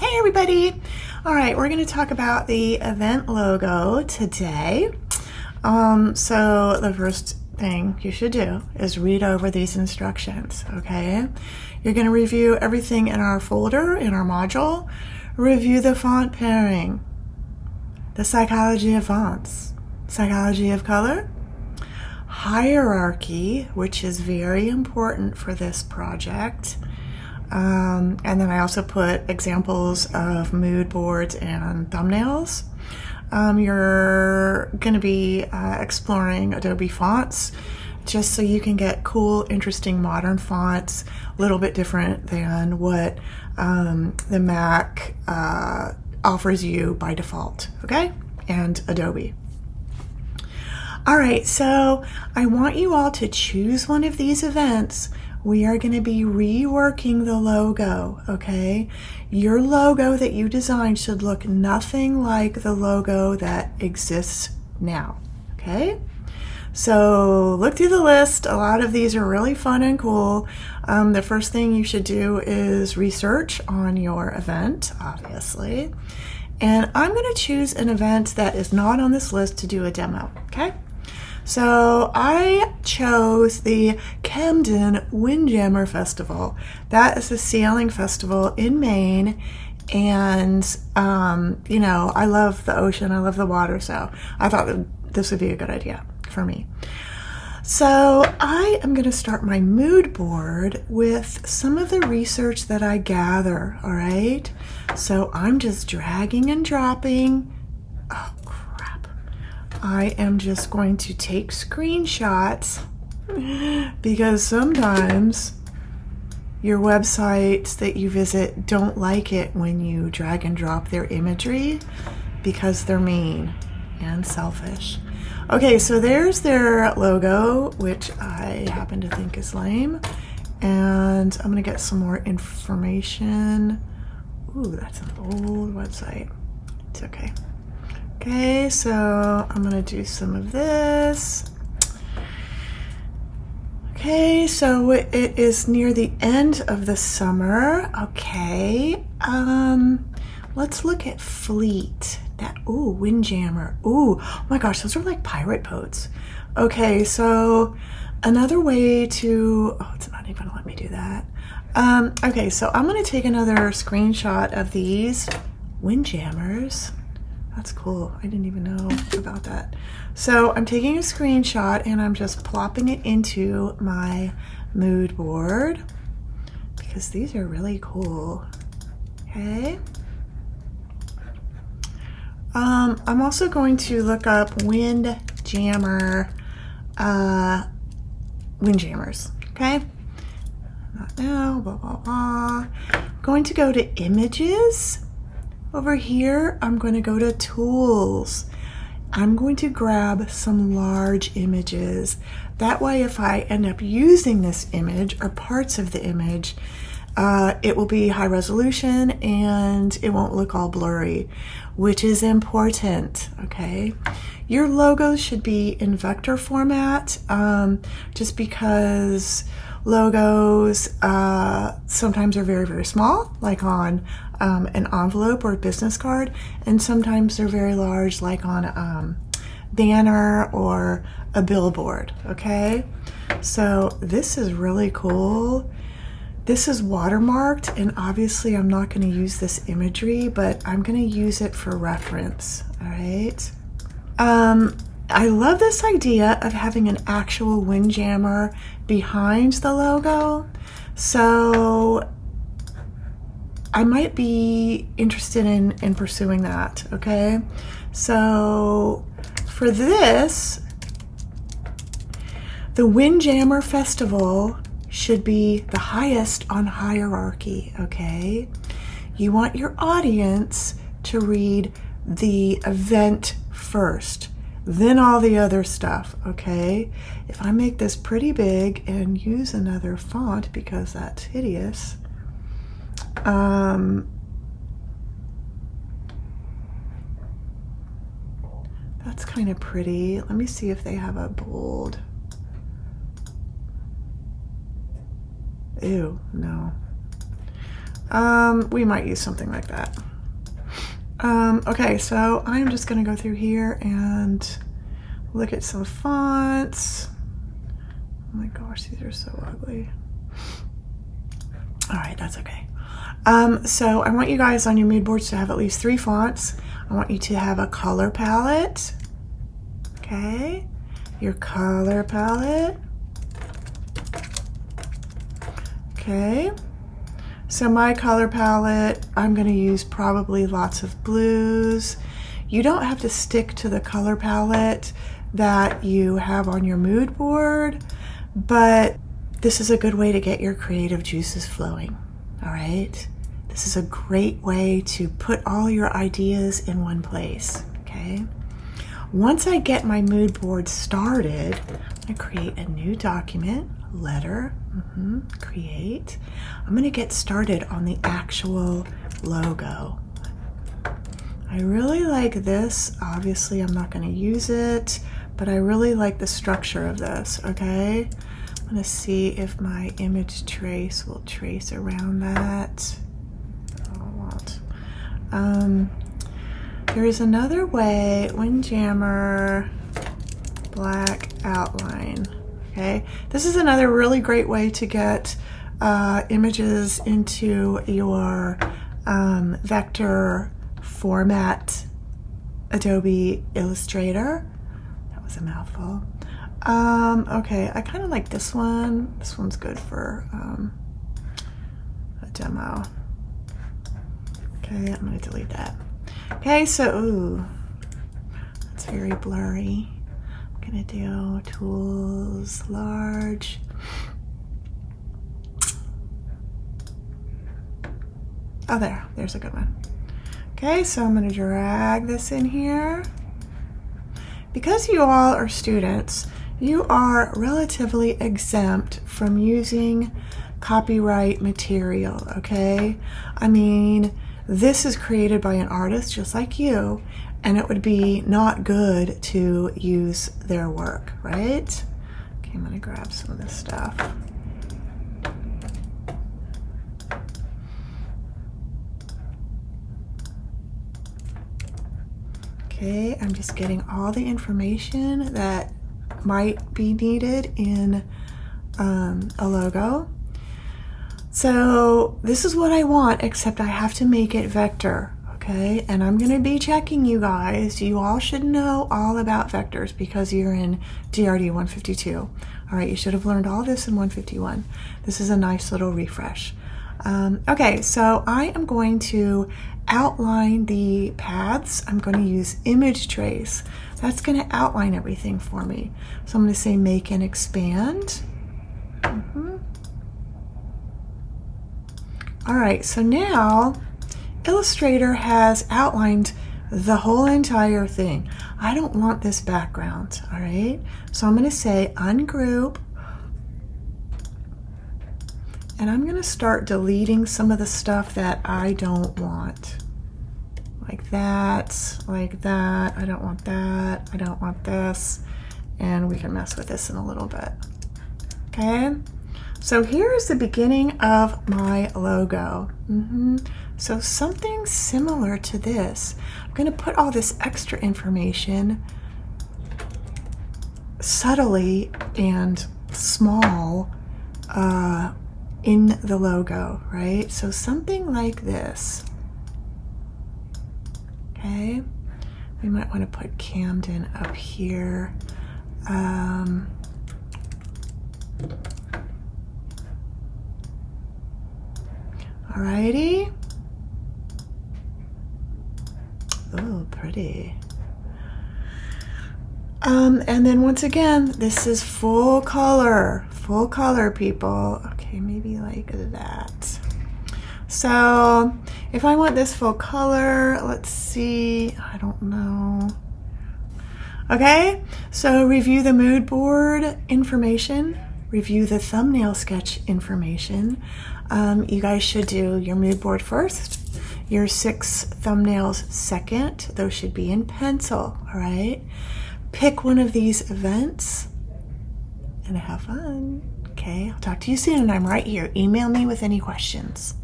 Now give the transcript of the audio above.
Hey everybody! Alright, we're going to talk about the event logo today. So the first thing you should do is read over these instructions, okay? You're going to review everything in our folder, in our module. Review the font pairing, the psychology of fonts, psychology of color, hierarchy, which is very important for this project. And then I also put examples of mood boards and thumbnails. You're going to be exploring Adobe fonts just so you can get cool, interesting, modern fonts, a little bit different than what the Mac offers you by default, okay? And Adobe. All right, so I want you all to choose one of these events. We are going to be reworking the logo, okay? Your logo that you designed should look nothing like the logo that exists now, okay? So look through the list. A lot of these are really fun and cool. The first thing you should do is research on your event, obviously. And I'm going to choose an event that is not on this list to do a demo, okay? So I chose the Camden Windjammer Festival. That is a sailing festival in Maine, and you know, I love the ocean, I love the water, so I thought that this would be a good idea for me. So I am going to start my mood board with some of the research that I gather, all right? So I'm just dragging and dropping. Oh, I am just going to take screenshots because sometimes your websites that you visit don't like it when you drag and drop their imagery because they're mean and selfish. Okay, so there's their logo, which I happen to think is lame. And I'm gonna get some more information. Ooh, that's an old website. It's okay. Okay, so I'm gonna do some of this. Okay, so it is near the end of the summer. Okay, let's look at Fleet. That, ooh, Windjammer. Ooh, oh my gosh, those are like pirate boats. Okay, so another way to, oh, it's not even gonna let me do that. Okay, so I'm gonna take another screenshot of these Windjammers. That's cool. I didn't even know about that. So I'm taking a screenshot and I'm just plopping it into my mood board because these are really cool. Okay. I'm also going to look up Windjammer, Windjammers. Okay. Not now, blah, blah, blah. I'm going to go to images. Over here, I'm going to go to tools. I'm going to grab some large images. That way, if I end up using this image or parts of the image, it will be high resolution and it won't look all blurry, which is important, okay? Your logos should be in vector format, just because logos sometimes are very, very small, like on an envelope or a business card, and sometimes they're very large, like on a banner or a billboard, okay? So this is really cool. This is watermarked, and obviously I'm not going to use this imagery, but I'm going to use it for reference, all right? I love this idea of having an actual Windjammer behind the logo, so I might be interested in pursuing that, okay? So for this, the Windjammer Festival should be the highest on hierarchy, okay? You want your audience to read the event first, then all the other stuff, okay? If I make this pretty big and use another font because that's hideous, that's kind of pretty. Let me see if they have a bold. Ew, no. We might use something like that. Okay, so I'm just gonna go through here and look at some fonts. Oh my gosh, these are so ugly. All right, that's okay. So I want you guys on your mood boards to have at least 3 fonts. I want you to have a color palette. Okay, your color palette. Okay, so my color palette, I'm going to use probably lots of blues. You don't have to stick to the color palette that you have on your mood board, but this is a good way to get your creative juices flowing. All right, this is a great way to put all your ideas in one place. Okay, once I get my mood board started, I create a new document, letter, create. I'm going to get started on the actual logo. I really like this. Obviously, I'm not going to use it, but I really like the structure of this. Okay, I'm going to see if my image trace will trace around that. There is another way, Windjammer, black outline. Okay, this is another really great way to get images into your vector format Adobe Illustrator. That was a mouthful. Okay, I kind of like this one. This one's good for a demo. Okay, I'm going to delete that. Okay, so, ooh, that's very blurry. I'm going to do tools, large. Oh, there's a good one. Okay, so I'm going to drag this in here. Because you all are students, you are relatively exempt from using copyright material, okay? I mean, this is created by an artist just like you, and it would be not good to use their work, right? Okay, I'm gonna grab some of this stuff. Okay, I'm just getting all the information that might be needed in a logo. So this is what I want, except I have to make it vector, okay? And I'm gonna be checking you guys. You all should know all about vectors because you're in GRD 152. All right, you should have learned all this in 151. This is a nice little refresh. Okay, so I am going to outline the paths. I'm going to use image trace. That's going to outline everything for me. So I'm going to say make and expand. All right, so now Illustrator has outlined the whole entire thing. I don't want this background, all right? So I'm going to say ungroup, and I'm going to start deleting some of the stuff that I don't want. Like that, like that. I don't want that. I don't want this. And we can mess with this in a little bit. Okay? So here's the beginning of my logo. So something similar to this. I'm going to put all this extra information subtly and small in the logo, right? So something like this. Okay, we might want to put Camden up here. Alrighty. Oh, pretty. And then once again, this is full color, people. Okay, maybe like that. So if I want this full color, let's see, I don't know. Okay, so review the mood board information, review the thumbnail sketch information. You guys should do your mood board first, your 6 thumbnails second. Those should be in pencil, all right? Pick one of these events and have fun. Okay, I'll talk to you soon. I'm right here. Email me with any questions.